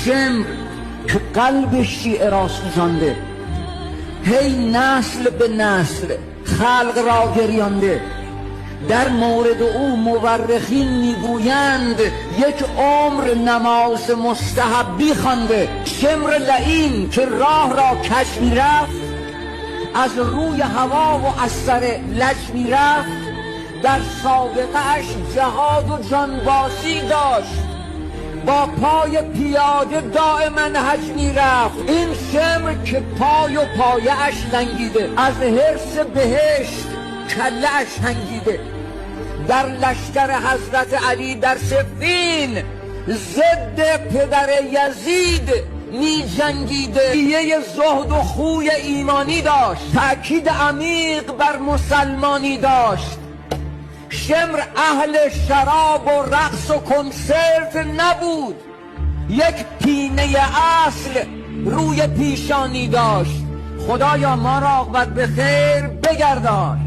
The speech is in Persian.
شمر که قلب شیعه را سوزانده، هی نسل به نسل خلق را گریانده. در مورد او مورخین میگویند یک عمر نماز مستحبی خوانده. شمر لعین که راه را کج میرفت، از روی هوا و از سر لج میرفت، در سابقه اش جهاد و جانبازی داشت، با پای پیاده دائما حج میرفت. این شمر که پای و پایه اش لنگیده، از حرص بهشت کله اش هنگیده، در لشکر حضرت علی در صفین ضد پدر یزید می جنگیده. یه زهد و خوی ایمانی داشت، تأکید عمیق بر مسلمانی داشت. شمر اهل شراب و رقص و کنسرت نبود، یک پینه اصل روی پیشانی داشت. خدایا ما را عاقبت به خیر بگردان.